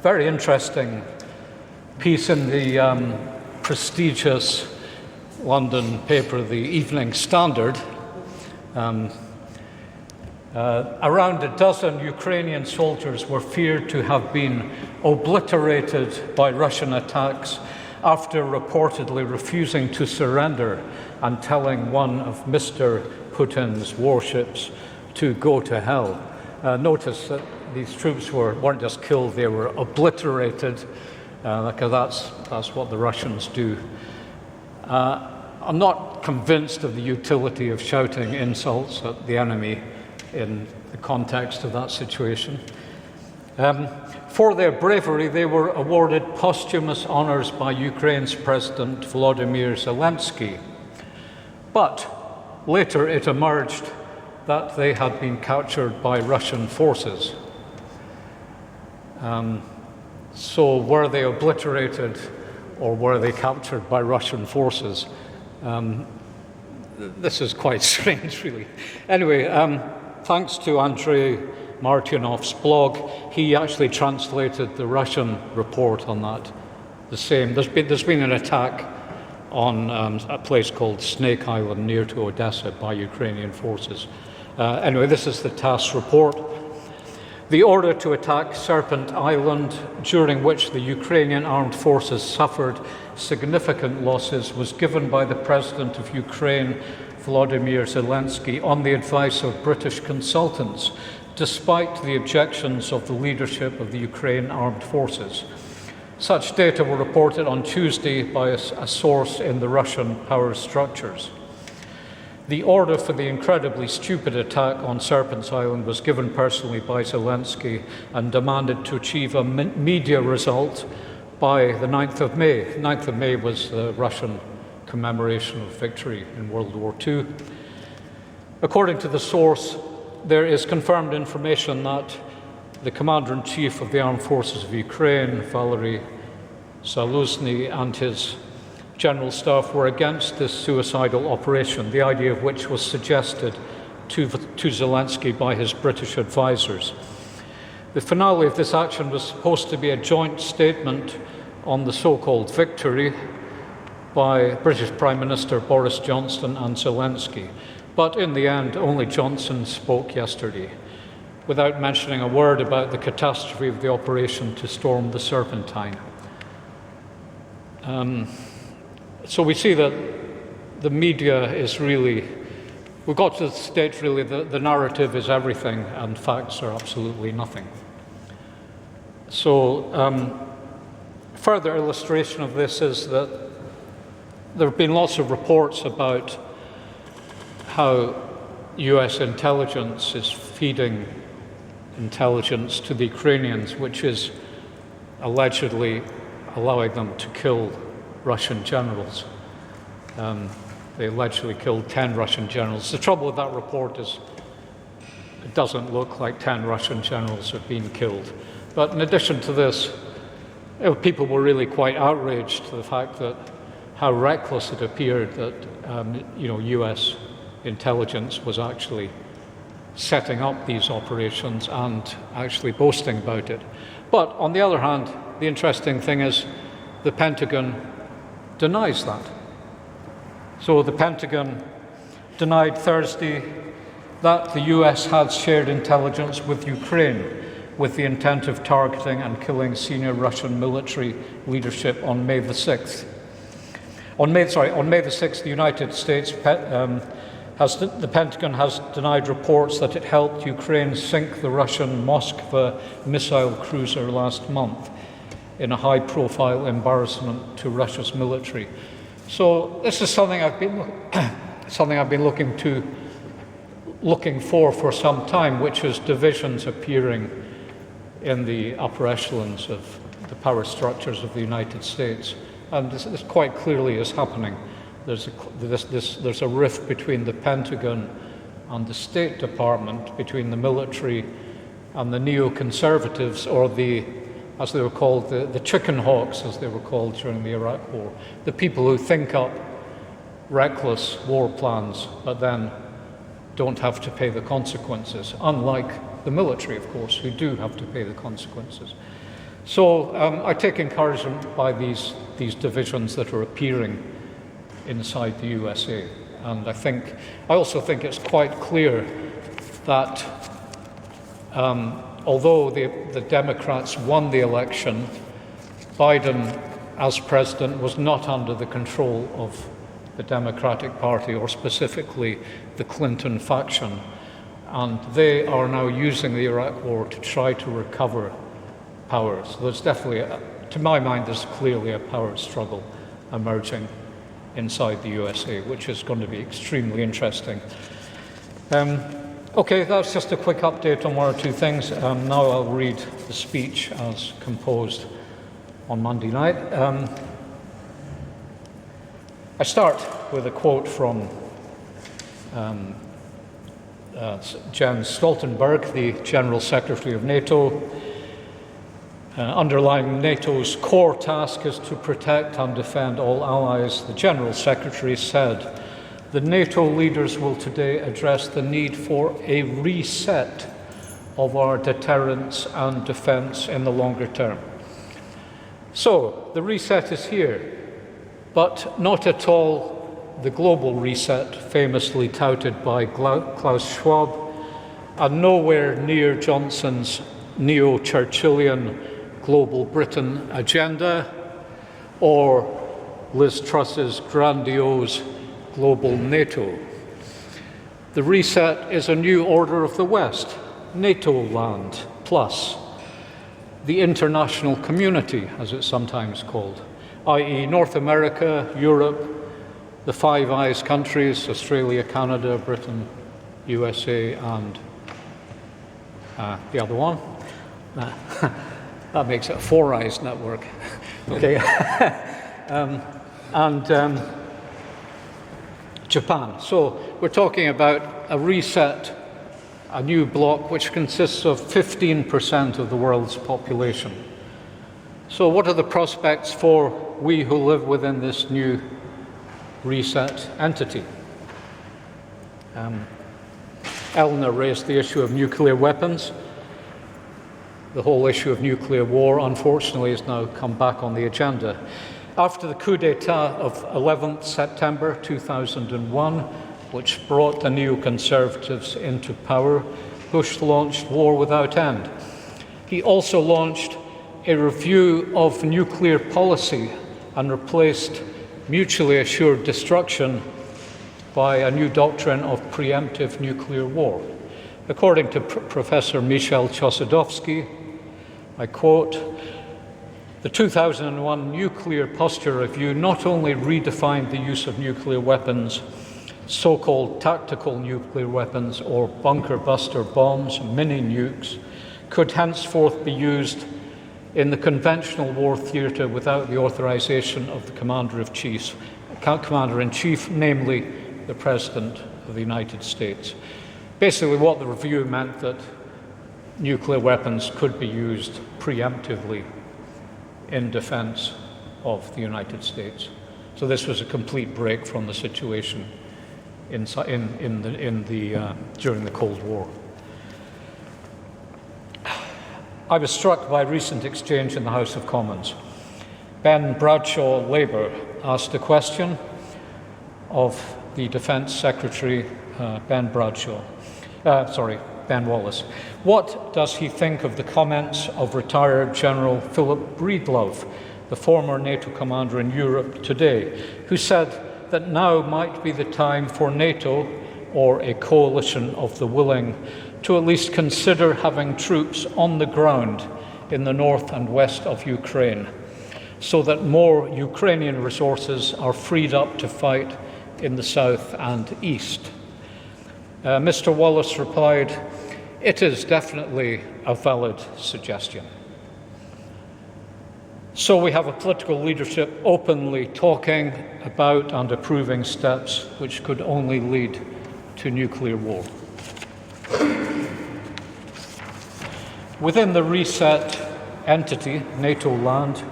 very interesting piece in the prestigious London paper, the Evening Standard. Around a dozen Ukrainian soldiers were feared to have been obliterated by Russian attacks after reportedly refusing to surrender and telling one of Mr. Putin's warships to go to hell. Notice that these troops weren't just killed, they were obliterated, because that's what the Russians do. I'm not convinced of the utility of shouting insults at the enemy in the context of that situation. For their bravery, they were awarded posthumous honors by Ukraine's President Volodymyr Zelensky. But later it emerged that they had been captured by Russian forces. So were they obliterated or were they captured by Russian forces? This is quite strange, really. Anyway, thanks to Andrei Martyanov's blog, he actually translated the Russian report on that. There's been an attack on a place called Snake Island near to Odessa by Ukrainian forces. Anyway, this is the TASS report. The order to attack Serpent Island, during which the Ukrainian armed forces suffered significant losses, was given by the President of Ukraine, Volodymyr Zelensky, on the advice of British consultants, despite the objections of the leadership of the Ukraine armed forces. Such data were reported on Tuesday by a source in the Russian power structures. The order for the incredibly stupid attack on Serpent's Island was given personally by Zelensky and demanded to achieve a media result by the 9th of May. 9th of May was the Russian commemoration of victory in World War II. According to the source, there is confirmed information that the Commander-in-Chief of the Armed Forces of Ukraine, Valery Zaluzny, and his General Staff were against this suicidal operation, the idea of which was suggested to Zelensky by his British advisors. The finale of this action was supposed to be a joint statement on the so-called victory by British Prime Minister Boris Johnson and Zelensky. But in the end, only Johnson spoke yesterday, without mentioning a word about the catastrophe of the operation to storm the Serpentine. So we see that the media is really, we've got to the stage really that the narrative is everything and facts are absolutely nothing. So further illustration of this is that there have been lots of reports about how US intelligence is feeding intelligence to the Ukrainians, which is allegedly allowing them to kill Russian generals. They allegedly killed 10 Russian generals. The trouble with that report is it doesn't look like 10 Russian generals have been killed. But in addition to this, people were really quite outraged to the fact that how reckless it appeared that US intelligence was actually setting up these operations and actually boasting about it. But on the other hand, the interesting thing is the Pentagon denies that. So the Pentagon denied Thursday that the US had shared intelligence with Ukraine with the intent of targeting and killing senior Russian military leadership on May the 6th. On May the 6th, the United States, the Pentagon has denied reports that it helped Ukraine sink the Russian Moskva missile cruiser last month in a high-profile embarrassment to Russia's military. So this is something I've been looking for some time, which is divisions appearing in the upper echelons of the power structures of the United States, and this quite clearly is happening. There's a rift between the Pentagon and the State Department, between the military and the neoconservatives, or as they were called, the chicken hawks, as they were called during the Iraq War, the people who think up reckless war plans but then don't have to pay the consequences, unlike the military, of course, who do have to pay the consequences. So I take encouragement by these divisions that are appearing inside the USA. And I also think it's quite clear that although the Democrats won the election, Biden, as president, was not under the control of the Democratic Party, or specifically the Clinton faction. And they are now using the Iraq War to try to recover power. So there's definitely, to my mind, there's clearly a power struggle emerging inside the USA, which is going to be extremely interesting. Okay, that's just a quick update on one or two things. Now I'll read the speech as composed on Monday night. I start with a quote from Jens Stoltenberg, the General Secretary of NATO. Underlying NATO's core task is to protect and defend all allies. The General Secretary said, the NATO leaders will today address the need for a reset of our deterrence and defence in the longer term. So, the reset is here, but not at all the global reset famously touted by Klaus Schwab, and nowhere near Johnson's neo-Churchillian Global Britain agenda, or Liz Truss's grandiose global NATO. The reset is a new order of the West, NATO land plus, the international community, as it's sometimes called, i.e. North America, Europe, the Five Eyes countries, Australia, Canada, Britain, USA, and the other one. That makes it a Four Eyes network. Okay. and Japan. So we're talking about a reset, a new bloc which consists of 15% of the world's population. So what are the prospects for we who live within this new reset entity? Eleanor raised the issue of nuclear weapons. The whole issue of nuclear war, unfortunately, has now come back on the agenda. After the coup d'etat of 11th September 2001, which brought the neoconservatives into power, Bush launched war without end. He also launched a review of nuclear policy and replaced mutually assured destruction by a new doctrine of preemptive nuclear war. According to Professor Michel Chossudovsky, I quote, the 2001 Nuclear Posture Review not only redefined the use of nuclear weapons, so-called tactical nuclear weapons or bunker buster bombs, mini nukes, could henceforth be used in the conventional war theatre without the authorization of the Commander-in-Chief, namely the President of the United States. Basically, what the review meant that nuclear weapons could be used preemptively in defense of the United States. So this was a complete break from the situation during the Cold War. I was struck by a recent exchange in the House of Commons. Ben Bradshaw, Labour, asked a question of the Defence Secretary, Ben Wallace. What does he think of the comments of retired General Philip Breedlove, the former NATO commander in Europe today, who said that now might be the time for NATO, or a coalition of the willing, to at least consider having troops on the ground in the north and west of Ukraine, so that more Ukrainian resources are freed up to fight in the south and east? Mr. Wallace replied, it is definitely a valid suggestion. So we have a political leadership openly talking about and approving steps which could only lead to nuclear war. Within the reset entity, NATO land,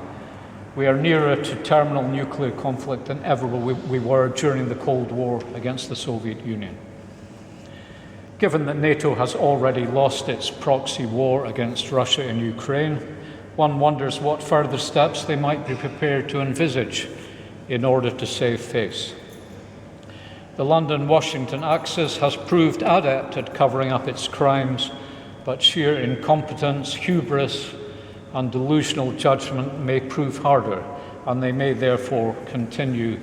we are nearer to terminal nuclear conflict than ever we were during the Cold War against the Soviet Union. Given that NATO has already lost its proxy war against Russia in Ukraine, one wonders what further steps they might be prepared to envisage in order to save face. The London-Washington axis has proved adept at covering up its crimes, but sheer incompetence, hubris, and delusional judgment may prove harder, and they may therefore continue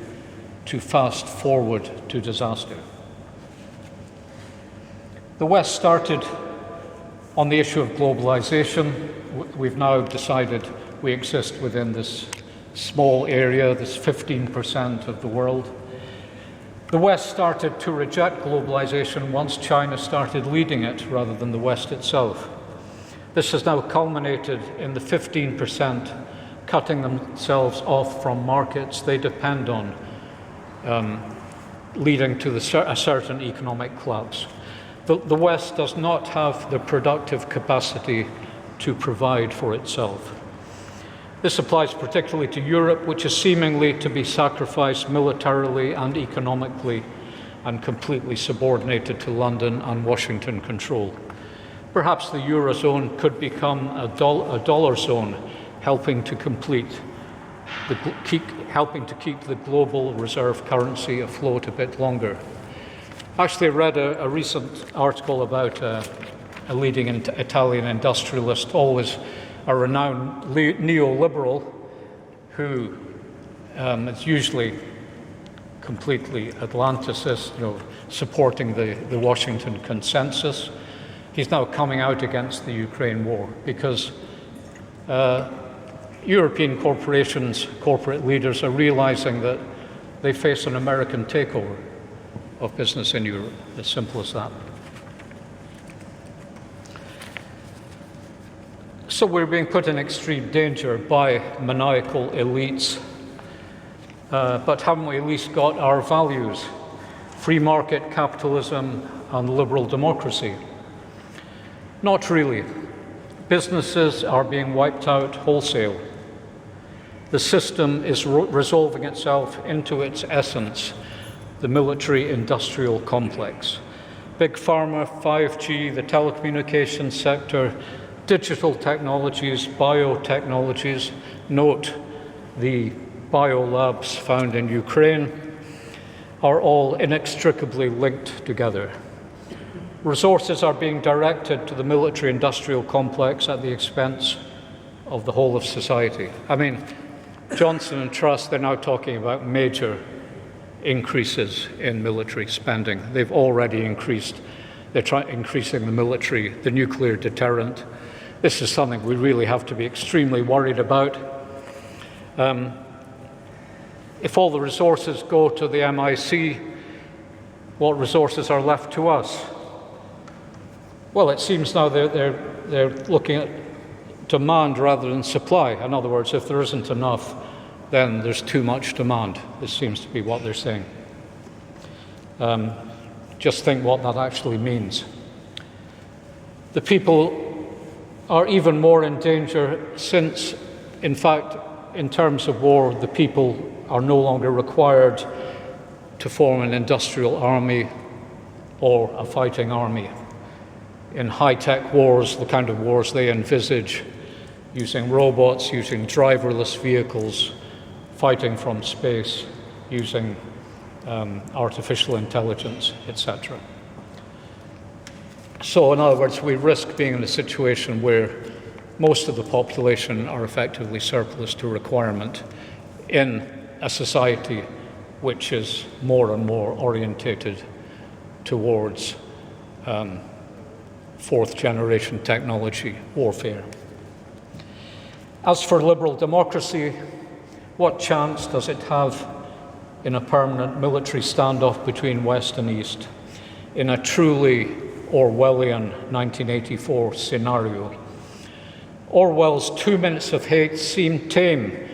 to fast forward to disaster. The West started on the issue of globalization. We've now decided we exist within this small area, this 15% of the world. The West started to reject globalization once China started leading it rather than the West itself. This has now culminated in the 15% cutting themselves off from markets they depend on, leading to a certain economic collapse. The West does not have the productive capacity to provide for itself. This applies particularly to Europe, which is seemingly to be sacrificed militarily and economically and completely subordinated to London and Washington control. Perhaps the Eurozone could become a dollar zone, helping to keep the global reserve currency afloat a bit longer. Actually, I read a recent article about a leading Italian industrialist, always a renowned neoliberal, who is usually completely Atlanticist, supporting the Washington consensus. He's now coming out against the Ukraine war because European corporations, corporate leaders are realizing that they face an American takeover of business in Europe, as simple as that. So we're being put in extreme danger by maniacal elites, but haven't we at least got our values? Free market capitalism and liberal democracy? Not really. Businesses are being wiped out wholesale. The system is resolving itself into its essence, the military-industrial complex. Big Pharma, 5G, the telecommunications sector, digital technologies, biotechnologies, note the biolabs found in Ukraine, are all inextricably linked together. Resources are being directed to the military-industrial complex at the expense of the whole of society. I mean, Johnson and Truss, they're now talking about major increases in military spending. They've already increased. They're increasing the military, the nuclear deterrent. This is something we really have to be extremely worried about. If all the resources go to the MIC, what resources are left to us? Well, it seems now they're looking at demand rather than supply. In other words, if there isn't enough, then there's too much demand. This seems to be what they're saying. Just think what that actually means. The people are even more in danger since, in fact, in terms of war, the people are no longer required to form an industrial army or a fighting army. In high-tech wars, the kind of wars they envisage, using robots, using driverless vehicles, fighting from space, using artificial intelligence, etc. So, in other words, we risk being in a situation where most of the population are effectively surplus to requirement in a society which is more and more orientated towards fourth-generation technology warfare. As for liberal democracy, what chance does it have in a permanent military standoff between West and East, in a truly Orwellian 1984 scenario? Orwell's 2 Minutes of Hate seem tame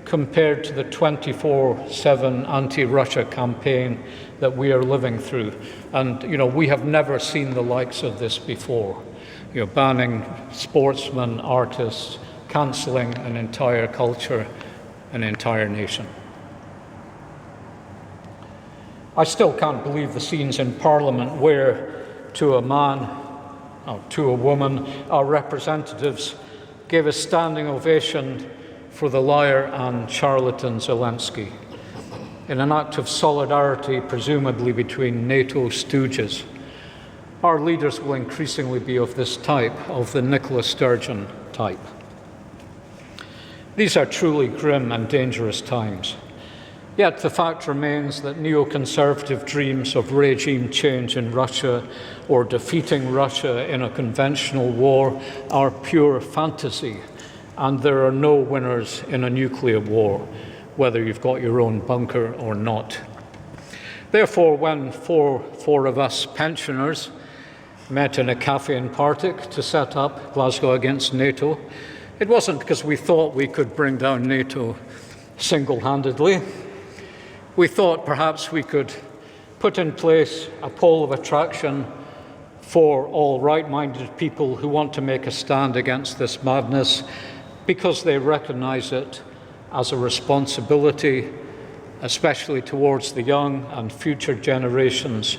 compared to the 24/7 anti-Russia campaign that we are living through. And, we have never seen the likes of this before. Banning sportsmen, artists, cancelling an entire culture, an entire nation. I still can't believe the scenes in Parliament where, to a man, to a woman, our representatives gave a standing ovation for the liar and charlatan Zelensky, in an act of solidarity, presumably between NATO stooges. Our leaders will increasingly be of this type, of the Nicola Sturgeon type. These are truly grim and dangerous times. Yet the fact remains that neoconservative dreams of regime change in Russia or defeating Russia in a conventional war are pure fantasy, and there are no winners in a nuclear war, whether you've got your own bunker or not. Therefore, when four of us pensioners met in a cafe in Partick to set up Glasgow Against NATO, it wasn't because we thought we could bring down NATO single-handedly. We thought perhaps we could put in place a pole of attraction for all right-minded people who want to make a stand against this madness because they recognize it as a responsibility, especially towards the young and future generations